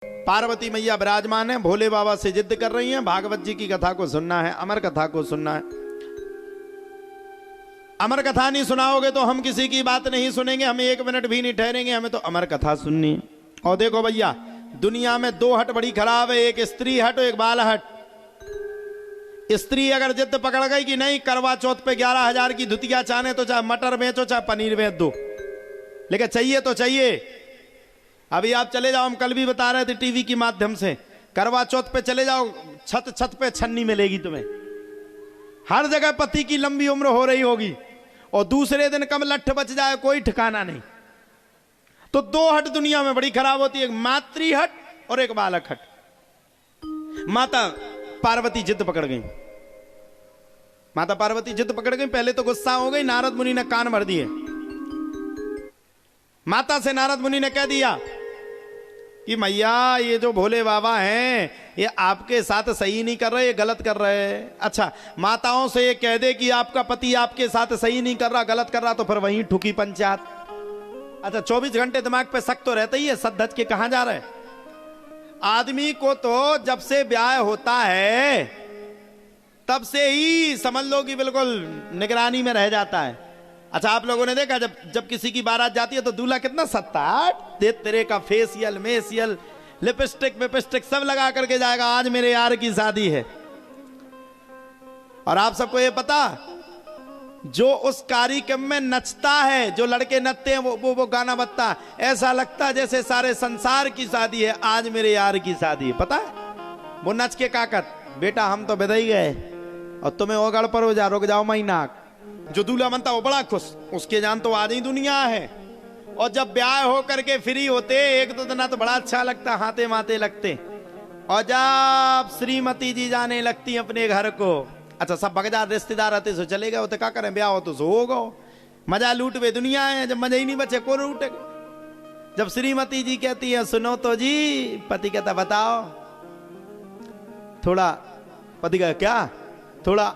पार्वती मैया विराजमान है, भोले बाबा से जिद कर रही हैं, भागवत जी की कथा को सुनना है, अमर कथा को सुनना है। अमर कथा नहीं सुनाओगे तो हम किसी की बात नहीं सुनेंगे, हम एक मिनट भी नहीं ठहरेंगे, हमें तो अमर कथा सुननी है। और देखो भैया, दुनिया में दो हट बड़ी खराब है, एक स्त्री हट और एक बाल हट। स्त्री अगर जिद पकड़ गई कि नहीं करवा चौथ पे 11,000 की धुतिया चाहे तो चाहे मटर बेचो चाहे पनीर बेच दो, लेकिन चाहिए तो चाहिए। अभी आप चले जाओ, हम कल भी बता रहे थे टीवी के माध्यम से, करवा चौथ पे चले जाओ, छत छत पे छन्नी मिलेगी तुम्हें, हर जगह पति की लंबी उम्र हो रही होगी, और दूसरे दिन कब लठ बच जाए कोई ठिकाना नहीं। तो दो हट दुनिया में बड़ी खराब होती है, एक मातृ हट और एक बालक हट। माता पार्वती जिद पकड़ गई, माता पार्वती जिद पकड़ गई। पहले तो गुस्सा हो गई, नारद मुनि ने कान भर दिए। माता से नारद मुनि ने कह दिया कि मैया ये जो भोले बाबा हैं ये आपके साथ सही नहीं कर रहे, ये गलत कर रहे हैं। अच्छा, माताओं से ये कह दे कि आपका पति आपके साथ सही नहीं कर रहा, गलत कर रहा, तो फिर वहीं ठुकी पंचायत। अच्छा, 24 घंटे दिमाग पे शक तो रहता ही है, सद धज के कहां जा रहे हैं। आदमी को तो जब से ब्याह होता है तब से ही समझ लो कि बिल्कुल निगरानी में रह जाता है। अच्छा, आप लोगों ने देखा जब किसी की बारात जाती है तो दूल्हा कितना सत्ता दे तेरे का फेसियल मेसियल लिपस्टिक विपस्टिक सब लगा करके जाएगा, आज मेरे यार की शादी है। और आप सबको ये पता, जो उस कार्यक्रम में नचता है, जो लड़के नचते हैं वो गाना बजता है, ऐसा लगता है जैसे सारे संसार की शादी है, आज मेरे यार की शादी है। पता है वो नच के काकत, बेटा हम तो बधाई गए और तुम्हें वो गड़ पर हो जा, रुक जाओ महीना। जो दूल्हा बनता वो बड़ा खुश, उसके जान तो आधी दुनिया है। और जब ब्याह हो करके फ्री होते एक दो दिन तो बड़ा अच्छा लगता, हाथे माथे लगते। और जब श्रीमती जी जाने लगती अपने घर को, अच्छा सब बगजार रिश्तेदार आते सो चले गए, तो क्या करें, ब्याह हो तो सो हो गो, मजा लूट वे दुनिया है। जब मजा ही नहीं बचे को लूटेगा। जब श्रीमती जी कहती है सुनो तो जी, पति कहता बताओ थोड़ा, पति कहे क्या थोड़ा,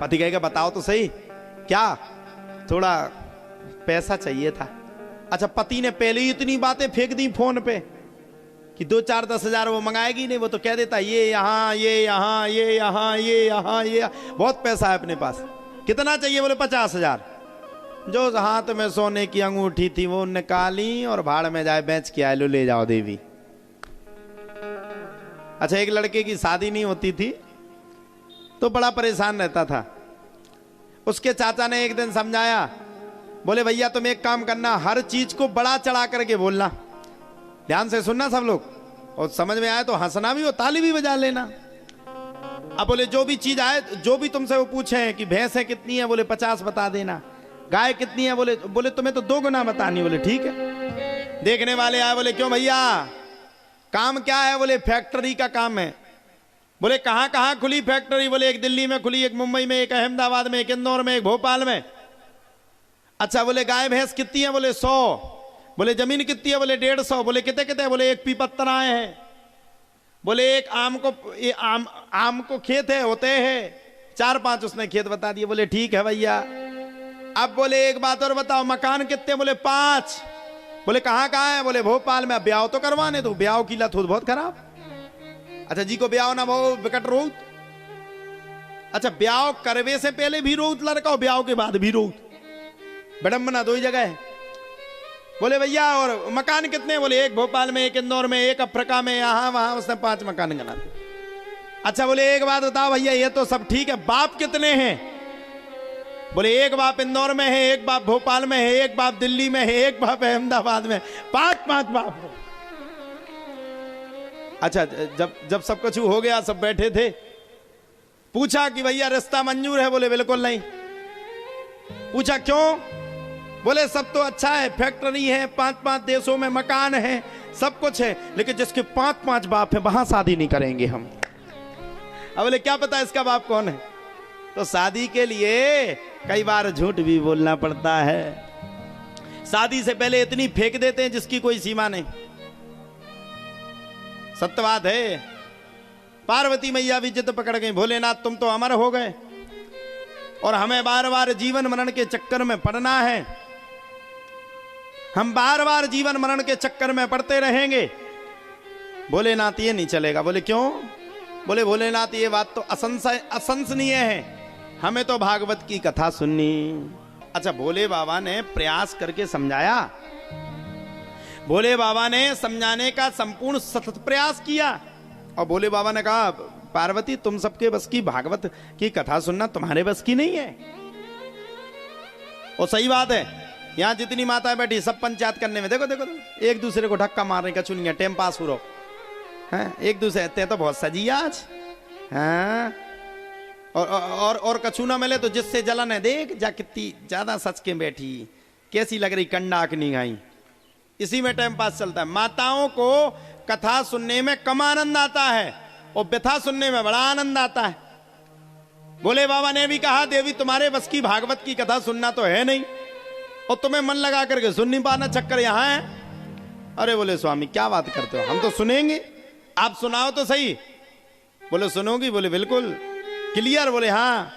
पति कहेगा बताओ तो सही क्या, थोड़ा पैसा चाहिए था। अच्छा, पति ने पहले ही इतनी बातें फेंक दी फोन पे कि 2-4-10 वो मंगाएगी नहीं, वो तो कह देता ये यहाँ ये यहाँ ये यहाँ ये यहाँ ये, बहुत पैसा है अपने पास। कितना चाहिए, बोले 50,000। जो हाथ में सोने की अंगूठी थी वो निकाली और भाड़ में जाए बेच के आए, लो ले जाओ देवी। अच्छा, एक लड़के की शादी नहीं होती थी तो बड़ा परेशान रहता था। उसके चाचा ने एक दिन समझाया, बोले भैया तुम एक काम करना, हर चीज को बड़ा चढ़ा करके बोलना, ध्यान से सुनना सब लोग, और समझ में आए तो हंसना भी हो, ताली भी बजा लेना। अब बोले जो भी चीज आए, जो भी तुमसे वो पूछे कि भैंसें कितनी है, बोले 50 बता देना, गाय कितनी है, बोले तुम्हें तो 2 गुना बतानी, बोले ठीक है। देखने वाले आए, बोले क्यों भैया काम क्या है, बोले फैक्ट्री का काम है। बोले कहां कहां खुली फैक्ट्री, बोले एक दिल्ली में खुली, एक मुंबई में, एक अहमदाबाद में, एक इंदौर में, एक भोपाल में। अच्छा, बोले गाय भैंस कितनी है, बोले 100। बोले जमीन कितनी है, बोले 150। बोले कितने कितने, बोले एक पीपत्तराए हैं। बोले एक आम को खेत है होते हैं 4-5, उसने खेत बता दिए। बोले ठीक है भैया। अब बोले एक बात और बताओ, मकान कितने, बोले 5। बोले कहां कहां है, बोले भोपाल में। अब ब्याह तो करवाने दो, ब्याह की लत हो बहुत खराब। अच्छा, जी को ब्याह ना वो विकट रोत। अच्छा, ब्याह करवे से पहले भी रोत लड़का और ब्याह के बाद भी रोत, विडंबना 2 ही जगह है। बोले भैया और मकान कितने, बोले एक भोपाल में, एक इंदौर में, एक अफ्रीका में, यहां वहां, उसने 5 मकान गिना। अच्छा, बोले एक बात बताओ भैया, ये तो सब ठीक है, बाप कितने हैं, बोले एक बाप इंदौर में है, एक बाप भोपाल में है, एक बाप दिल्ली में है, एक बाप अहमदाबाद में, 5 बाप है। अच्छा, जब सब कुछ हो गया, सब बैठे थे, पूछा कि भैया रिश्ता मंजूर है, बोले बिल्कुल नहीं। पूछा क्यों, बोले सब तो अच्छा है, फैक्ट्री है, 5-5 देशों में मकान है, सब कुछ है, लेकिन जिसके 5-5 बाप है वहां शादी नहीं करेंगे हम। अब बोले क्या पता इसका बाप कौन है। तो शादी के लिए कई बार झूठ भी बोलना पड़ता है। शादी से पहले इतनी फेंक देते हैं जिसकी कोई सीमा नहीं। सत्य बात है। पार्वती मैया भी जिद पकड़ गई, भोलेनाथ तुम तो अमर हो गए और हमें बार बार जीवन मरण के चक्कर में पड़ना है। हम बार बार जीवन मरण के चक्कर में पड़ते रहेंगे। भोलेनाथ ये नहीं चलेगा। बोले क्यों? बोले भोलेनाथ ये बात तो असंसनीय है, हमें तो भागवत की कथा सुननी। अच्छा, भोले बाबा ने प्रयास करके समझाया, भोले बाबा ने समझाने का संपूर्ण सतत प्रयास किया। और भोले बाबा ने कहा पार्वती तुम सबके बस की भागवत की कथा सुनना तुम्हारे बस की नहीं है। और सही बात है, यहां जितनी माताएं बैठी सब पंचायत करने में, देखो देखो, देखो एक दूसरे को धक्का मार रही, कचुनिया टाइम पास हो रहा है, एक दूसरे कहते हैं तो बहुत सजी आज। हाँ, और कछु ना मिले तो जिससे जलन है, देख जा कितनी ज्यादा सच के बैठी, कैसी लग रही कंडाकनी गाई। इसी में टाइम पास चलता है। माताओं को कथा सुनने में कम आनंद आता है और व्यथा सुनने में बड़ा आनंद आता है। भोले बाबा ने भी कहा देवी तुम्हारे बस की भागवत की कथा सुनना तो है नहीं, और तुम्हें मन लगा करके सुन नहीं पाना, चक्कर यहां है। अरे बोले स्वामी क्या बात करते हो, हम तो सुनेंगे, आप सुनाओ तो सही। बोले सुनोगी? बोले बिल्कुल क्लियर। बोले हाँ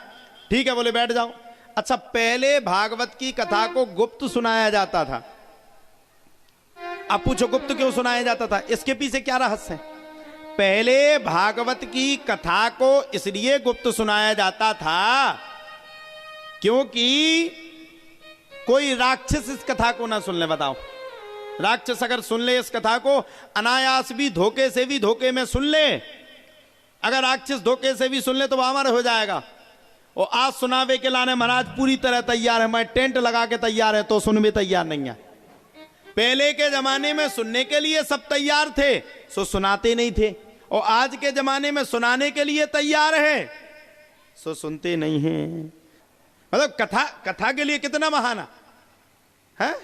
ठीक है। बोले बैठ जाओ। अच्छा, पहले भागवत की कथा को गुप्त सुनाया जाता था। अब पूछो गुप्त क्यों सुनाया जाता था? इसके पीछे क्या रहस्य है? पहले भागवत की कथा को इसलिए गुप्त सुनाया जाता था क्योंकि कोई राक्षस इस कथा को ना सुन ले। बताओ, राक्षस अगर सुन ले इस कथा को, अनायास भी धोखे से भी धोखे में सुन ले, अगर राक्षस धोखे से भी सुन ले तो वह अमर हो जाएगा। और आज सुनावे के लाने महाराज पूरी तरह तैयार है, मैं टेंट लगा के तैयार है, तो सुन भी तैयार नहीं है। पहले के जमाने में सुनने के लिए सब तैयार थे, सो सुनाते नहीं थे। और आज के जमाने में सुनाने के लिए तैयार है, सो सुनते नहीं हैं। मतलब कथा के लिए कितना बहाना है।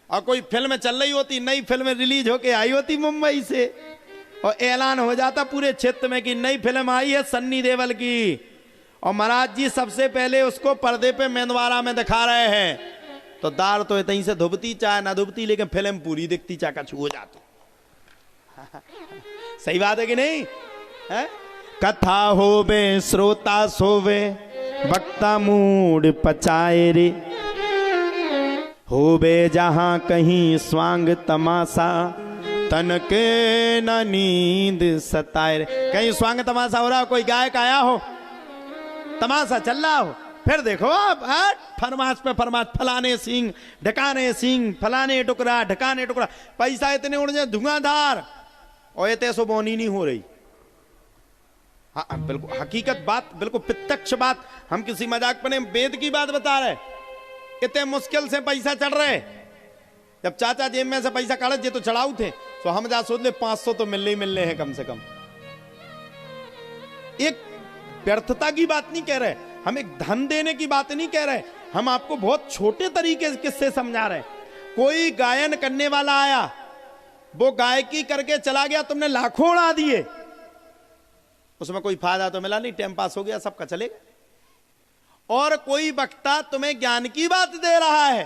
और कोई फिल्म चल रही होती, नई फिल्म रिलीज होके आई होती मुंबई से, और ऐलान हो जाता पूरे क्षेत्र में कि नई फिल्म आई है सन्नी देओल की, और महाराज जी सबसे पहले उसको पर्दे पे मेंदवारा में दिखा रहे हैं। तो दार तो इतनी से धुबती चाहे ना धुबती, लेकिन फिल्म पूरी दिखती चाहे कछु हो जाती। सही बात है कि नहीं है? कथा होवे श्रोता सोवे, वक्ता मूड पचाए रे, होवे जहां कहीं स्वांग तमाशा, तन के न नींद सताए रे। कहीं स्वांग तमाशा हो रहा हो, कोई गायक आया हो, तमाशा चल रहा हो, फिर देखो आप फरमाश पे फरमाश, फलाने सिंह ढकाने सिंह, फलाने टुकड़ा ढकाने टुकड़ा, पैसा इतने उड़ जाए धुआंधार, और ये तैसो बोनी नहीं हो रही। हाँ बिल्कुल हकीकत बात, बिल्कुल प्रत्यक्ष बात, हम किसी मजाक पर नहीं, वेद की बात बता रहे। इतने मुश्किल से पैसा चढ़ रहे, जब चाचा जेब में से पैसा काढ़े जे तो चढ़ाऊ थे, तो हम जा सोच ले 500 तो मिलने हैं कम से कम। एक व्यर्थता की बात नहीं कह रहे, हम एक धन देने की बात नहीं कह रहे, हम आपको बहुत छोटे तरीके किससे समझा रहे। कोई गायन करने वाला आया, वो गायकी करके चला गया, तुमने लाखों उड़ा दिए, उसमें कोई फायदा तो मिला नहीं, टाइम पास हो गया, सबका चलेगा। और कोई वक्ता तुम्हें ज्ञान की बात दे रहा है,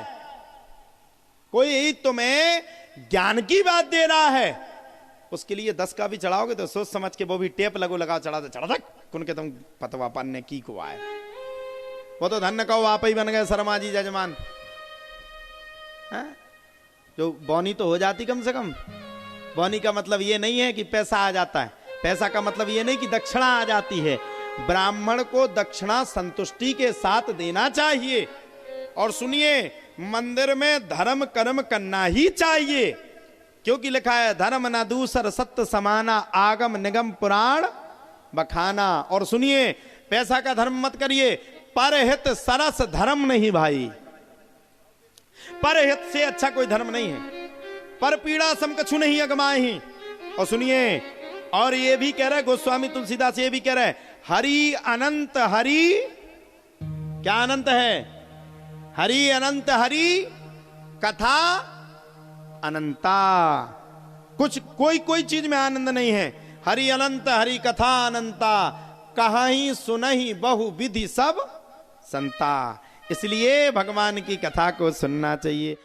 कोई तुम्हें ज्ञान की बात दे रहा है, उसके लिए 10 का भी चढ़ाओगे तो सोच समझ के, वो भी टेप लगाओ चढ़ा दे, चढ़ा तक कुन के तुम पतवा पाने की को आए। वो तो धन्य कहो आप ही बन गए शर्मा जी जजमान। जो बौनी तो हो जाती कम से कम। बौनी का मतलब ये नहीं है कि पैसा आ जाता है, पैसा का मतलब ये नहीं कि दक्षिणा आ जाती है। ब्राह्मण को दक्षिणा संतुष्टि के साथ देना चाहिए। और सुनिए, मंदिर में धर्म कर्म करना ही चाहिए, क्योंकि लिखा है धर्म न दूसर सत्य समाना, आगम निगम पुराण बखाना। और सुनिए, पैसा का धर्म मत करिए, परहित सरस धर्म नहीं भाई, परहित से अच्छा कोई धर्म नहीं है। पर पीड़ा सम कछु नहीं अगमाए ही। और सुनिए, और ये भी कह रहे गोस्वामी तुलसीदास, ये भी कह रहे हरि अनंत हरि, क्या अनंत है? हरि अनंत हरि कथा अनंता। कुछ कोई चीज में आनंद नहीं है। हरि अनंत हरि कथा अनंता, कहीं सुनहि बहु विधि सब संता। इसलिए भगवान की कथा को सुनना चाहिए।